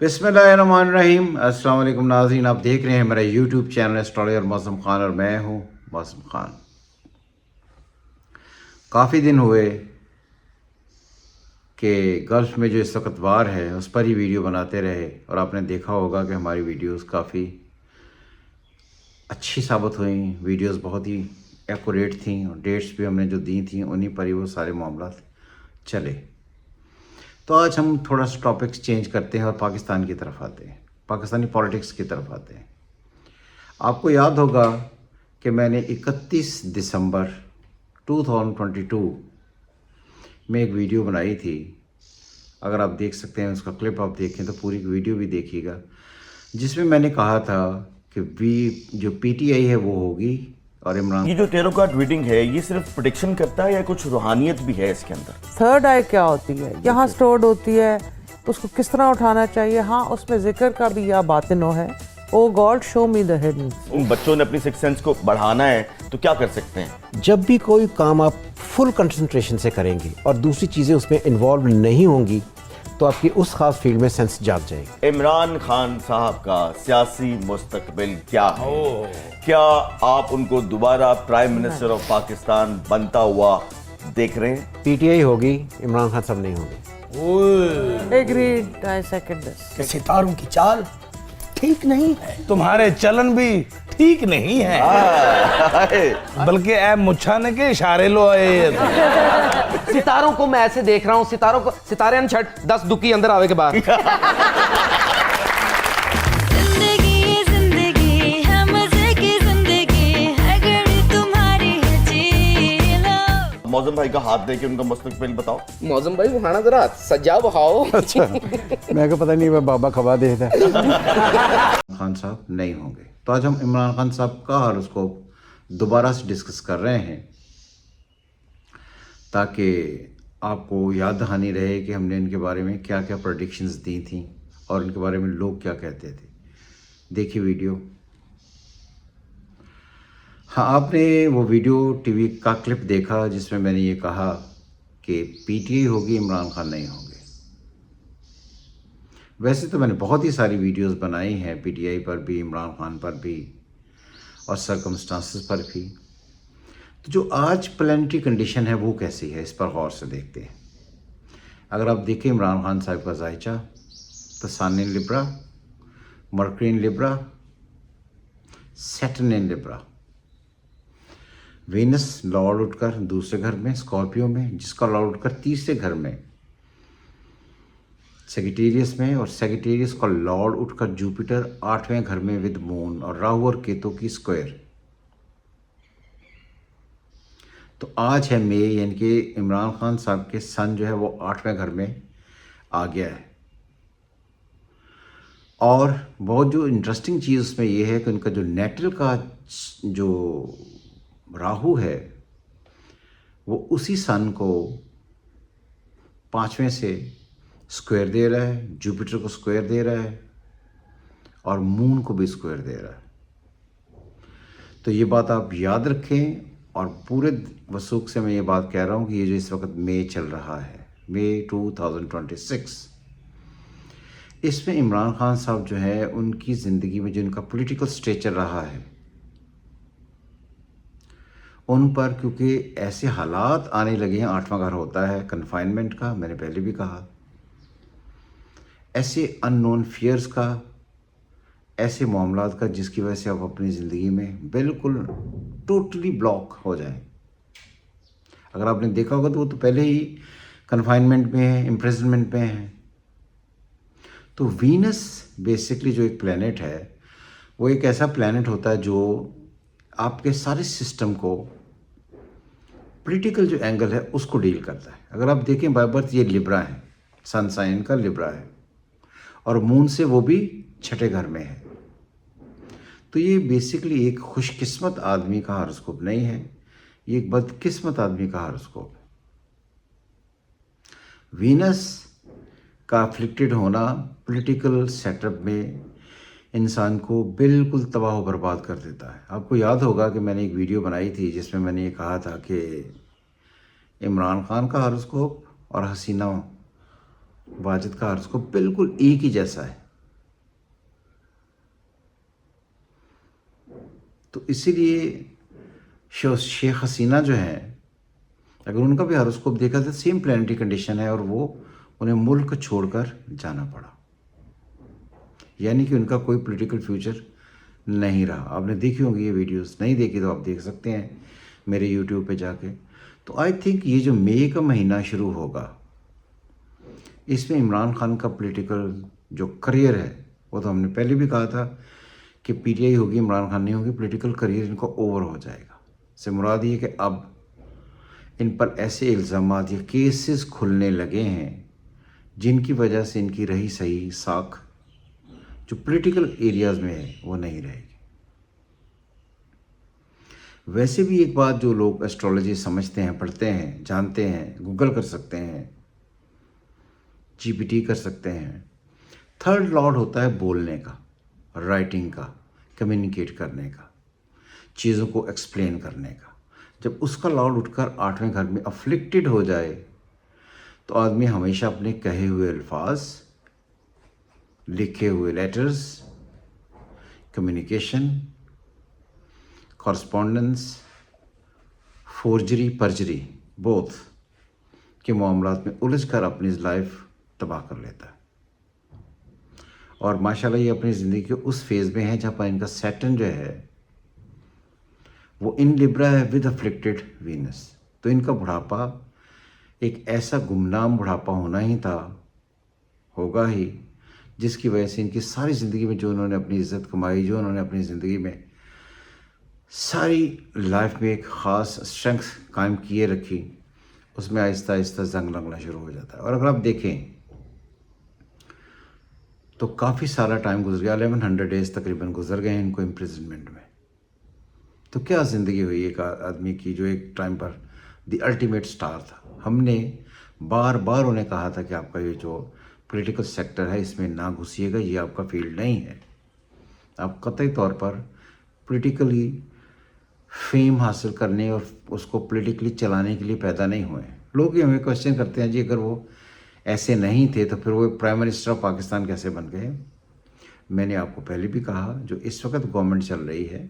बिस्मिल्लाहिर्रहमानिर्रहीम। अस्सलाम वालेकुम नाज़रीन, आप देख रहे हैं मेरा यूट्यूब चैनल एस्ट्रोलॉजर मौसम खान और मैं हूं मौसम खान। काफ़ी दिन हुए कि गल्फ़ में जो इस वक्त वार है उस पर ही वीडियो बनाते रहे और आपने देखा होगा कि हमारी वीडियोस काफ़ी अच्छी साबित हुई। वीडियोस बहुत ही एक्यूरेट थी और डेट्स भी हमने जो दी थी उन्हीं पर ही वो सारे मामला चले। तो आज हम थोड़ा सा टॉपिक्स चेंज करते हैं और पाकिस्तान की तरफ आते हैं, पाकिस्तानी पॉलिटिक्स की तरफ आते हैं। आपको याद होगा कि मैंने 31 दिसंबर 2022 में एक वीडियो बनाई थी। अगर आप देख सकते हैं, उसका क्लिप आप देखें तो पूरी वीडियो भी देखिएगा, जिसमें मैंने कहा था कि जो पीटीआई है वो होगी और इमरान। ये जो टेरो कार्ड रीडिंग है ये सिर्फ प्रेडिक्शन करता है या कुछ रूहानियत भी है इसके अंदर? थर्ड आई क्या होती है, यहाँ स्टोर्ड होती है, उसको किस तरह उठाना चाहिए, हाँ उसमें जिक्र का भी या बातिनो है। Oh God show me the hidden. उन बच्चों ने अपनी सिक्स सेंस को बढ़ाना है तो क्या कर सकते हैं? जब भी कोई काम आप फुल कंसंट्रेशन से करेंगे और दूसरी चीज़ें उसमें इन्वॉल्व नहीं होंगी तो आपकी उस खास फील्ड में सेंस जाग जाएगी। इमरान खान साहब का सियासी मुस्तकबिल क्या है? क्या आप उनको दोबारा प्राइम मिनिस्टर ऑफ पाकिस्तान बनता हुआ देख रहे हैं? पीटीआई होगी, इमरान खान साहब नहीं होंगे। Agreed, I second this. सितारों की चाल ठीक नहीं है, तुम्हारे चलन भी ठीक नहीं है, बल्कि ऐ मुच्छाने के इशारे लो आए। सितारों को मैं ऐसे देख रहा हूँ, सितारों को सितारे छठ 10 दुखी अंदर आवे के बाद। जिंदगी है मजे की जिंदगी है, घड़ी तुम्हारी है जी लो। मौजम भाई का हाथ दे के उनका मुस्तकबिल बताओ। मौजम भाई वो खाना जरा सजा बहाओ। अच्छा, मैं को पता नहीं, मैं बाबा खबा देता। खान साहब नहीं होंगे। तो आज हम इमरान खान साहब का हॉरोस्कोप दोबारा से डिस्कस कर रहे हैं ताकि आपको याद दहानी रहे कि हमने इनके बारे में क्या क्या प्रेडिक्शंस दी थी और इनके बारे में लोग क्या कहते थे। देखिए वीडियो। हाँ, आपने वो वीडियो टीवी का क्लिप देखा जिसमें मैंने ये कहा कि पीटीआई होगी, इमरान खान नहीं होंगे। वैसे तो मैंने बहुत ही सारी वीडियोस बनाई हैं पीटीआई पर भी, इमरान खान पर भी और सर्कमस्टांसेस पर भी। तो जो आज प्लानिटरी कंडीशन है वो कैसी है, इस पर गौर से देखते हैं। अगर आप देखें इमरान खान साहब का जायचा तो सन इन लिब्रा, मर्करी इन लिब्रा, सैटर्न इन लिब्रा, वीनस लॉर्ड उठकर दूसरे घर में स्कॉर्पियो में, जिसका लॉर्ड उठकर तीसरे घर में सेगिटेरियस में, और सेगिटेरियस का लॉर्ड उठकर जुपिटर 8वें घर में विद मून और राहु और केतु की स्क्वायर। तो आज है मई, यानी कि इमरान खान साहब के सन जो है वो 8वें घर में आ गया है। और बहुत जो इंटरेस्टिंग चीज़ उसमें ये है कि उनका जो नेटल का जो राहु है वो उसी सन को 5वें से स्क्वायर दे रहा है, जुपिटर को स्क्वायर दे रहा है और मून को भी स्क्वायर दे रहा है। तो ये बात आप याद रखें। और पूरे वसूख से मैं ये बात कह रहा हूँ कि ये जो इस वक्त मई चल रहा है, मई 2026, इसमें इमरान खान साहब जो है उनकी ज़िंदगी में जो उनका पॉलिटिकल स्टेचर रहा है उन पर, क्योंकि ऐसे हालात आने लगे हैं, 8वां घर होता है कन्फाइनमेंट का, मैंने पहले भी कहा, ऐसे अननोन फियर्स का, ऐसे मामलात का जिसकी वजह से आप अपनी ज़िंदगी में बिल्कुल टोटली ब्लॉक हो जाएं। अगर आपने देखा होगा तो वो तो पहले ही कन्फाइनमेंट में है, इम्प्रिजनमेंट में है। तो वीनस बेसिकली जो एक प्लैनेट है वो एक ऐसा प्लैनेट होता है जो आपके सारे सिस्टम को, पॉलिटिकल जो एंगल है उसको डील करता है। अगर आप देखें बाय बर्थ ये लिब्रा है, सन साइन का लिब्रा है और मून से वो भी 6ठे घर में है। तो ये बेसिकली एक खुशकिस्मत आदमी का हॉरोस्कोप नहीं है, ये एक बदकिस्मत आदमी का हॉरोस्कोप है। वीनस का अफ्लिक्टेड होना पॉलिटिकल सेटअप में इंसान को बिल्कुल तबाह बर्बाद कर देता है। आपको याद होगा कि मैंने एक वीडियो बनाई थी जिसमें मैंने ये कहा था कि इमरान खान का हॉरोस्कोप और हसीना वाजिद का हॉरोस्कोप बिल्कुल एक ही जैसा है। तो इसीलिए शेख हसीना जो है, अगर उनका भी हॉरोस्कोप देखा तो सेम प्लानिटरी कंडीशन है और वो उन्हें मुल्क छोड़कर जाना पड़ा, यानी कि उनका कोई पॉलिटिकल फ्यूचर नहीं रहा। आपने देखी होंगी ये वीडियोस, नहीं देखी तो आप देख सकते हैं मेरे यूट्यूब पे जाके। तो आई थिंक ये जो मई का महीना शुरू होगा, इसमें इमरान खान का पॉलिटिकल जो करियर है, वो तो हमने पहले भी कहा था कि पीटीआई होगी, इमरान खान नहीं होगी, पॉलिटिकल करियर इनका ओवर हो जाएगा। से मुराद ये कि अब इन पर ऐसे इल्ज़ामात या केसेस खुलने लगे हैं जिनकी वजह से इनकी रही सही साख जो पॉलिटिकल एरियाज़ में है वो नहीं रहेगी। वैसे भी एक बात जो लोग एस्ट्रोलॉजी समझते हैं, पढ़ते हैं, जानते हैं, गूगल कर सकते हैं, जीपीटी कर सकते हैं, थर्ड लॉर्ड होता है बोलने का, राइटिंग का, कम्युनिकेट करने का, चीज़ों को एक्सप्लेन करने का। जब उसका लॉर्ड उठकर 8वें घर में अफ्लिक्टेड हो जाए तो आदमी हमेशा अपने कहे हुए अल्फाज, लिखे हुए letters, communication, correspondence, forgery, perjury, both के मामलात में उलझ कर अपनी लाइफ तबाह कर लेता है। और माशाल्लाह ये अपनी ज़िंदगी के उस फेज़ में है जहाँ पर इनका सैटर्न जो है वो इन लिब्रा है विद अफ्लिक्टेड वीनस। तो इनका बुढ़ापा एक ऐसा गुमनाम बुढ़ापा होना ही था, होगा ही, जिसकी वजह से इनकी सारी ज़िंदगी में जो उन्होंने अपनी इज़्ज़त कमाई, जो उन्होंने अपनी ज़िंदगी में सारी लाइफ में एक ख़ास स्ट्रेंथ कायम किए रखी, उसमें आहिस्ता आहिस्ता जंग लगना शुरू हो जाता है। और अगर आप देखें तो काफ़ी सारा टाइम गुजर गया, 1100 डेज़ तकरीबन गुजर गए इनको इम्प्रिजनमेंट में। तो क्या ज़िंदगी हुई एक आदमी की जो एक टाइम पर द अल्टीमेट स्टार था। हमने बार बार उन्हें कहा था कि आपका ये जो पॉलिटिकल सेक्टर है इसमें ना घुसिएगा, ये आपका फील्ड नहीं है। आप कतई तौर पर पॉलिटिकली फेम हासिल करने और उसको पॉलिटिकली चलाने के लिए पैदा नहीं हुए। लोग ये हमें क्वेश्चन करते हैं जी अगर वो ऐसे नहीं थे तो फिर वो प्राइम मिनिस्टर ऑफ पाकिस्तान कैसे बन गए। मैंने आपको पहले भी कहा जो इस वक्त गवर्नमेंट चल रही है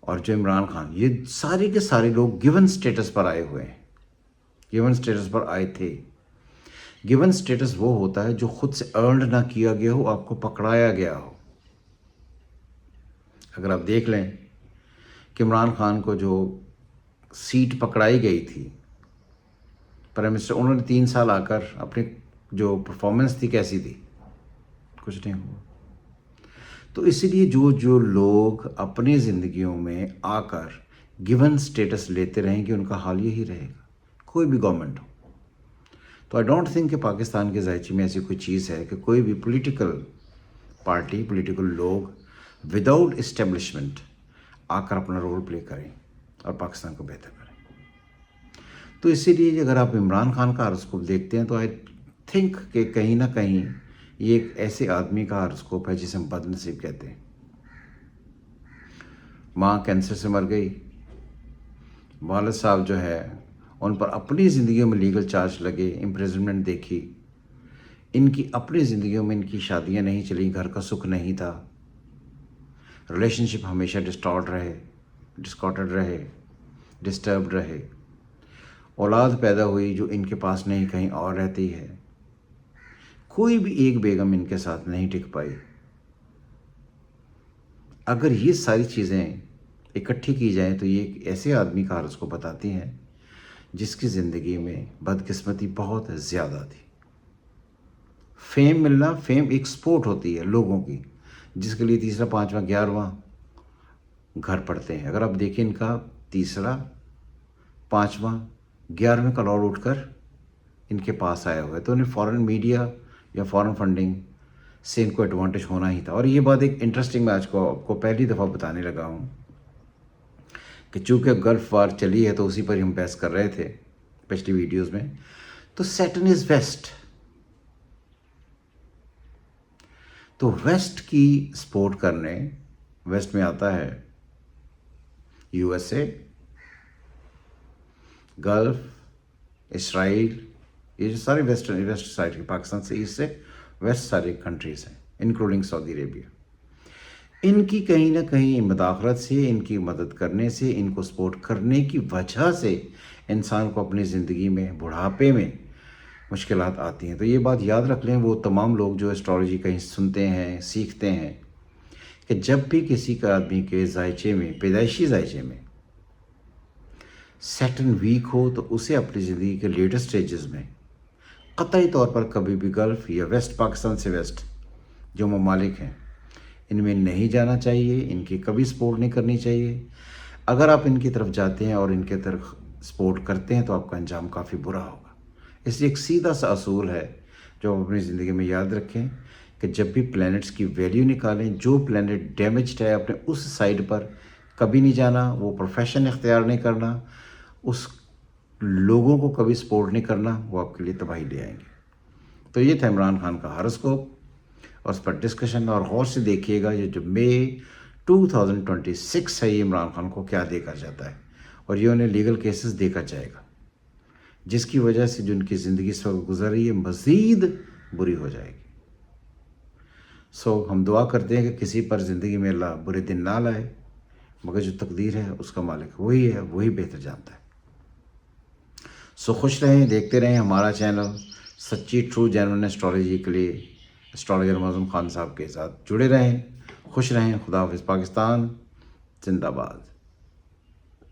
और जो इमरान खान, ये सारे के सारे लोग गिवन स्टेटस पर आए हुए हैं, गिवन स्टेटस पर आए थे। गिवन स्टेटस वो होता है जो खुद से अर्न ना किया गया हो, आपको पकड़ाया गया हो। अगर आप देख लें कि इमरान खान को जो सीट पकड़ाई गई थी प्राइम मिनिस्टर, उन्होंने 3 साल आकर अपनी जो परफॉर्मेंस थी कैसी थी, कुछ नहीं हुआ। तो इसीलिए जो लोग अपनी ज़िंदगियों में आकर गिवन स्टेटस लेते रहेंगे उनका हाल यही रहेगा, कोई भी गवर्नमेंट हो। तो आई डोंट थिंक कि पाकिस्तान के ज़ायचे में ऐसी कोई चीज़ है कि कोई भी पॉलिटिकल पार्टी, पॉलिटिकल लोग विदाउट इस्टेब्लिशमेंट आकर अपना रोल प्ले करें और पाकिस्तान को बेहतर करें। तो इसीलिए अगर आप इमरान खान का हॉरोस्कोप देखते हैं तो आई थिंक कि कहीं ना कहीं ये एक ऐसे आदमी का हॉरोस्कोप है जिसे हम बदनसीब कहते हैं। माँ कैंसर से मर गई, वालिद साहब जो है उन पर अपनी ज़िंदगियों में लीगल चार्ज लगे, इम्प्रिजनमेंट देखी, इनकी अपनी ज़िंदगियों में इनकी शादियाँ नहीं चली, घर का सुख नहीं था, रिलेशनशिप हमेशा डिस्टॉर्टेड रहे, डिस्टर्ब्ड रहे, औलाद पैदा हुई जो इनके पास नहीं कहीं और रहती है, कोई भी एक बेगम इनके साथ नहीं टिक पाई। अगर ये सारी चीज़ें इकट्ठी की जाएं तो ये एक ऐसे आदमी का हॉरोस्कोप बताती हैं जिसकी ज़िंदगी में बदकिस्मती बहुत ज़्यादा थी। फेम मिलना, फेम एक स्पोर्ट होती है लोगों की जिसके लिए 3रा, 5वां, 11वां घर पड़ते हैं। अगर आप देखें इनका 3रा, 5वां, 11वें का लॉर्ड उठकर इनके पास आया हुआ है, तो उन्हें फॉरेन मीडिया या फॉरेन फंडिंग से इनको एडवांटेज होना ही था। और ये बात एक इंटरेस्टिंग मैं आज को आपको पहली दफ़ा बताने लगा हूँ कि चूँकि गल्फ़ वार चली है तो उसी पर हम बहस कर रहे थे पिछली वीडियोस में। तो सैटर्न इज़ वेस्ट, तो वेस्ट की सपोर्ट करने, वेस्ट में आता है यूएसए, गल्फ, इसराइल, ये जो सारे वेस्ट साइड के, पाकिस्तान से ईस्ट से वेस्ट सारी कंट्रीज़ हैं इंक्लूडिंग सऊदी अरेबिया। ان کی کہیں نہ کہیں مداخلت سے، ان کی مدد کرنے سے، ان کو سپورٹ کرنے کی وجہ سے انسان کو اپنی زندگی میں بڑھاپے میں مشکلات آتی ہیں. تو یہ بات یاد رکھ لیں وہ تمام لوگ جو اسٹرالوجی کہیں سنتے ہیں، سیکھتے ہیں، کہ جب بھی کسی کا آدمی کے ذائچے میں، پیدائشی ذائچے میں سیٹرن ویک ہو تو اسے اپنی زندگی کے لیٹر سٹیجز میں قطعی طور پر کبھی بھی گلف یا ویسٹ پاکستان سے ویسٹ جو ممالک ہیں ان میں نہیں جانا چاہیے، ان کی کبھی سپورٹ نہیں کرنی چاہیے. اگر آپ ان کی طرف جاتے ہیں اور ان کے طرف سپورٹ کرتے ہیں تو آپ کا انجام کافی برا ہوگا. اس لیے ایک سیدھا سا اصول ہے جو آپ اپنی زندگی میں یاد رکھیں کہ جب بھی پلینٹس کی ویلیو نکالیں، جو پلینٹ ڈیمیجڈ ہے اپنے اس سائڈ پر کبھی نہیں جانا، وہ پروفیشن اختیار نہیں کرنا، اس لوگوں کو کبھی سپورٹ نہیں کرنا، وہ آپ کے لیے تباہی لے آئیں گے. تو یہ تھا عمران خان کا ہاروسکوپ اور اس پر ڈسکشن. اور غور سے دیکھیے گا یہ جو مئی 2026 ہے یہ عمران خان کو کیا دے کر جاتا ہے، اور یہ انہیں لیگل کیسز دے کر جائے گا جس کی وجہ سے جو ان کی زندگی اس وقت گزر رہی ہے مزید بری ہو جائے گی. ہم دعا کرتے ہیں کہ کسی پر زندگی میں اللہ برے دن نہ لائے، مگر جو تقدیر ہے اس کا مالک وہی ہے، وہی بہتر جانتا ہے. خوش رہیں، دیکھتے رہیں ہمارا چینل سچی ٹرو جینوئن اسٹرالوجی کے لیے اسٹرالوجر معظم خان صاحب کے ساتھ جڑے رہیں. خوش رہیں. خدا حافظ. پاکستان زندہ باد.